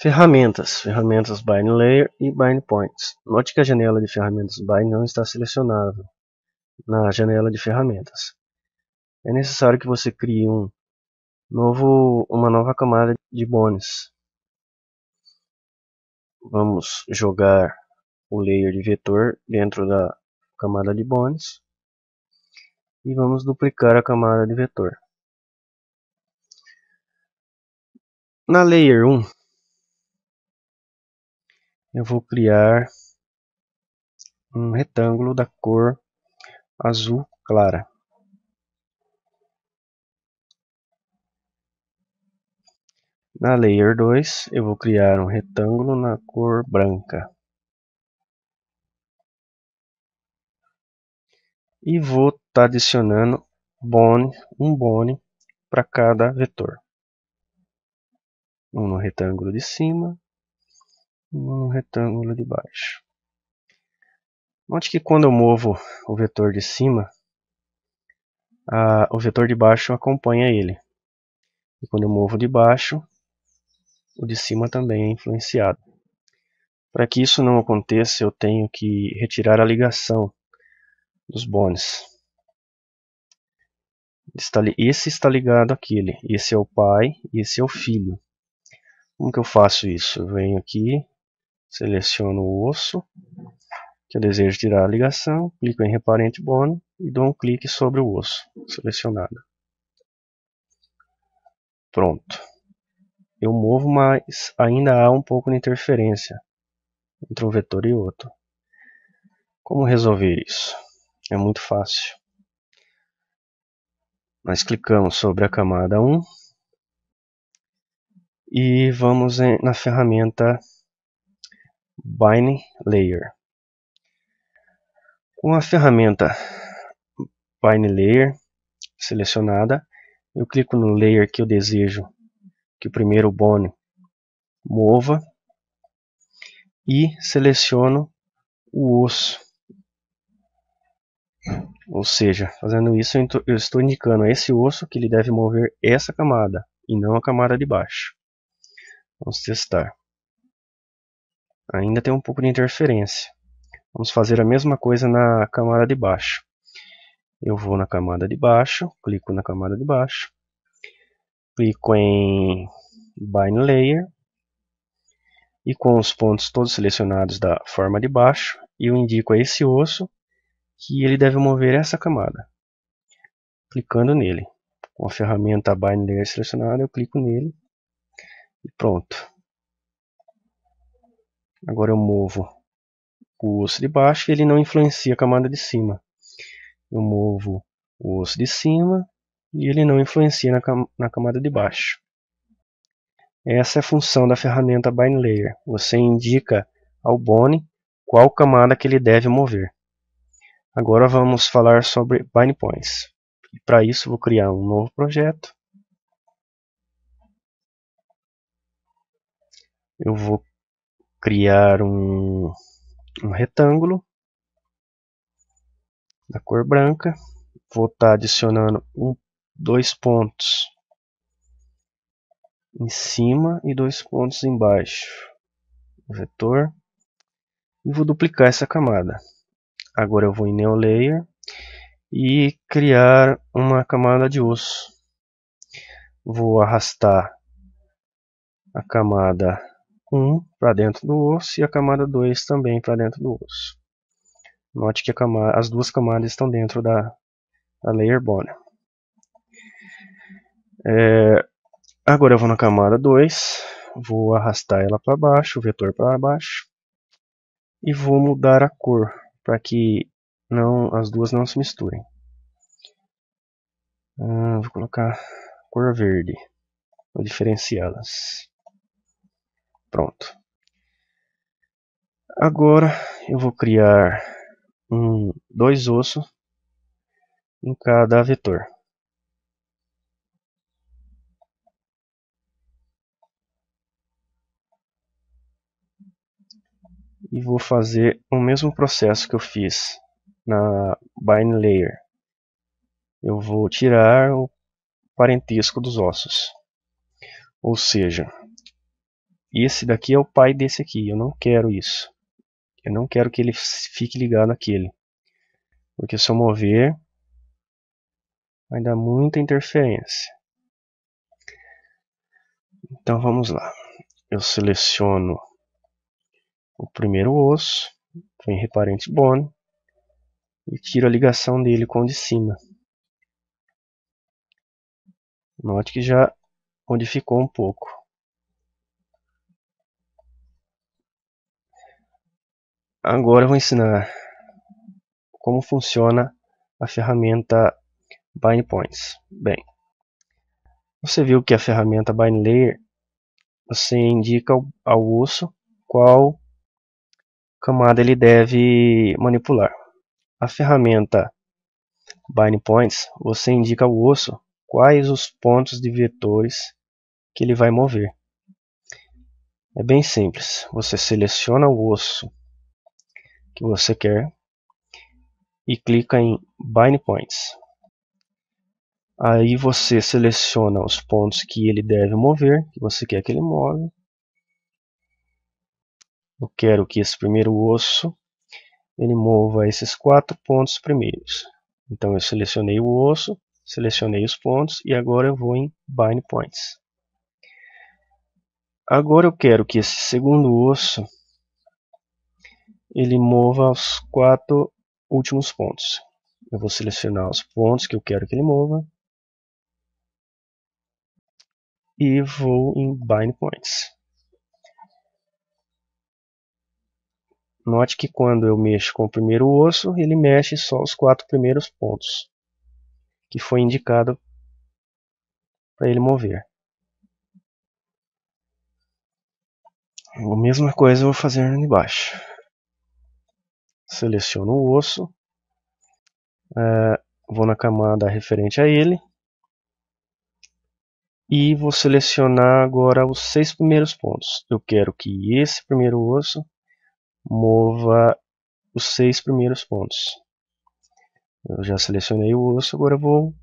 Ferramentas Bind Layer e Bind Points. Note que a janela de ferramentas Bind não está selecionável na janela de ferramentas. É necessário que você crie uma nova camada de bones. Vamos jogar o layer de vetor dentro da camada de bones e vamos duplicar a camada de vetor. Na layer 1, eu vou criar um retângulo da cor azul clara. Na layer 2, eu vou criar um retângulo na cor branca. E vou estar adicionando um bone para cada vetor. Um no retângulo de cima, um no retângulo de baixo. Note que quando eu movo o vetor de cima, o vetor de baixo acompanha ele. E quando eu movo de baixo, o de cima também é influenciado. Para que isso não aconteça, eu tenho que retirar a ligação dos bones. Esse está ligado àquele. Esse é o pai e esse é o filho. Como que eu faço isso? Eu venho aqui, seleciono o osso que eu desejo tirar a ligação, clico em Reparent Bone e dou um clique sobre o osso selecionado. Pronto. Eu movo, mas ainda há um pouco de interferência entre um vetor e outro. Como resolver isso? É muito fácil. Nós clicamos sobre a camada 1 e vamos na ferramenta Bind Layer. Com a ferramenta Bind Layer selecionada, eu clico no layer que eu desejo que o primeiro bone mova e seleciono o osso. Ou seja, fazendo isso eu estou indicando a esse osso que ele deve mover essa camada e não a camada de baixo. Vamos testar. Ainda tem um pouco de interferência. Vamos fazer a mesma coisa na camada de baixo. Eu vou na camada de baixo, clico na camada de baixo, clico em Bind Layer e com os pontos todos selecionados da forma de baixo, eu indico a esse osso que ele deve mover essa camada, clicando nele. Com a ferramenta Bind Layer selecionada, eu clico nele e pronto. Agora eu movo o osso de baixo e ele não influencia a camada de cima. Eu movo o osso de cima e ele não influencia na camada de baixo. Essa é a função da ferramenta Bind Layer. Você indica ao bone qual camada que ele deve mover. Agora vamos falar sobre Bind Points. Para isso vou criar um novo projeto. Eu vou criar um retângulo da cor branca. Vou estar adicionando dois pontos em cima e 2 pontos embaixo do vetor e vou duplicar essa camada. Agora eu vou em New Layer e criar uma camada de osso. Vou arrastar a camada 1 para dentro do osso e a camada 2 também para dentro do osso. Note que as duas camadas estão dentro da Layer Bone. Agora eu vou na camada 2, vou arrastar ela para baixo, o vetor para baixo, e vou mudar a cor para que as duas não se misturem. Vou colocar cor verde, vou diferenciá-las. Pronto. Agora eu vou criar dois ossos em cada vetor. E vou fazer o mesmo processo que eu fiz na Bind Layer. Eu vou tirar o parentesco dos ossos. Ou seja, esse daqui é o pai desse aqui. Eu não quero isso. Eu não quero que ele fique ligado naquele. Porque se eu mover, vai dar muita interferência. Então vamos lá. Eu seleciono o primeiro osso, vou em Reparent Bone e tiro a ligação dele com o de cima. Note que já modificou um pouco. Agora eu vou ensinar como funciona a ferramenta Bind Points. Bem, você viu que a ferramenta Bind Layer, você indica ao osso qual camada ele deve manipular. A ferramenta Bind Points, você indica ao osso quais os pontos de vetores que ele vai mover. É bem simples. Você seleciona o osso que você quer e clica em Bind Points. Aí você seleciona os pontos que ele deve mover, que você quer que ele move. Eu quero que esse primeiro osso ele mova esses 4 pontos primeiros. Então eu selecionei o osso, selecionei os pontos e agora eu vou em Bind Points. Agora eu quero que esse segundo osso ele mova os 4 últimos pontos. Eu vou selecionar os pontos que eu quero que ele mova e vou em Bind Points. Note que quando eu mexo com o primeiro osso, ele mexe só os 4 primeiros pontos que foi indicado para ele mover. A mesma coisa eu vou fazer embaixo. Seleciono o osso, vou na camada referente a ele e vou selecionar agora os 6 primeiros pontos. Eu quero que esse primeiro osso mova os 6 primeiros pontos. Eu já selecionei o osso, agora eu vou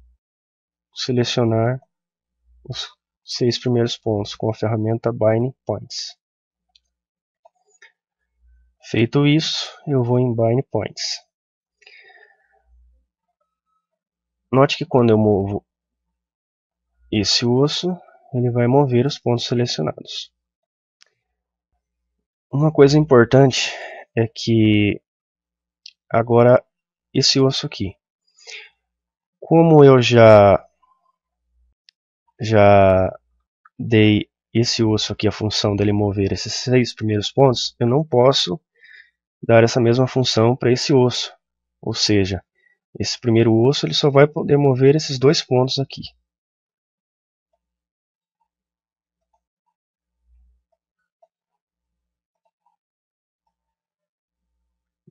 selecionar os 6 primeiros pontos com a ferramenta Bind Points. Feito isso, eu vou em Bind Points. Note que quando eu movo esse osso, ele vai mover os pontos selecionados. Uma coisa importante é que agora esse osso aqui, como eu já dei esse osso aqui a função dele mover esses 6 primeiros pontos, eu não posso dar essa mesma função para esse osso. Ou seja, esse primeiro osso ele só vai poder mover esses 2 pontos aqui.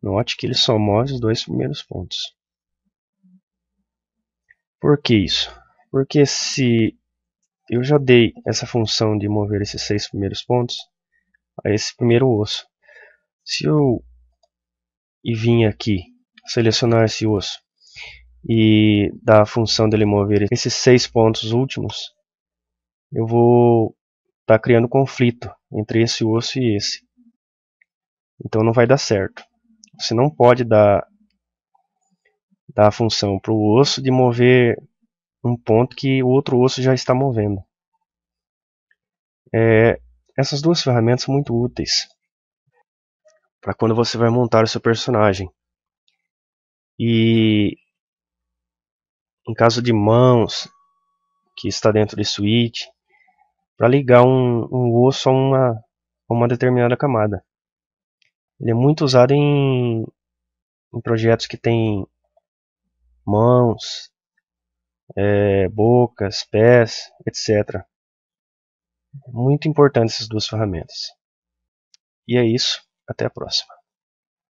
Note que ele só move os 2 primeiros pontos. Por que isso? Porque se eu já dei essa função de mover esses 6 primeiros pontos a esse primeiro osso, se eu vir aqui, selecionar esse osso e dar a função dele mover esses 6 pontos últimos, eu vou estar criando conflito entre esse osso e esse. Então não vai dar certo. Você não pode dar a função para o osso de mover um ponto que o outro osso já está movendo. Essas duas ferramentas são muito úteis para quando você vai montar o seu personagem. E em caso de mãos que está dentro de switch, para ligar um osso a uma determinada camada. Ele é muito usado em projetos que tem mãos, bocas, pés, etc. Muito importante essas duas ferramentas. E é isso, até a próxima.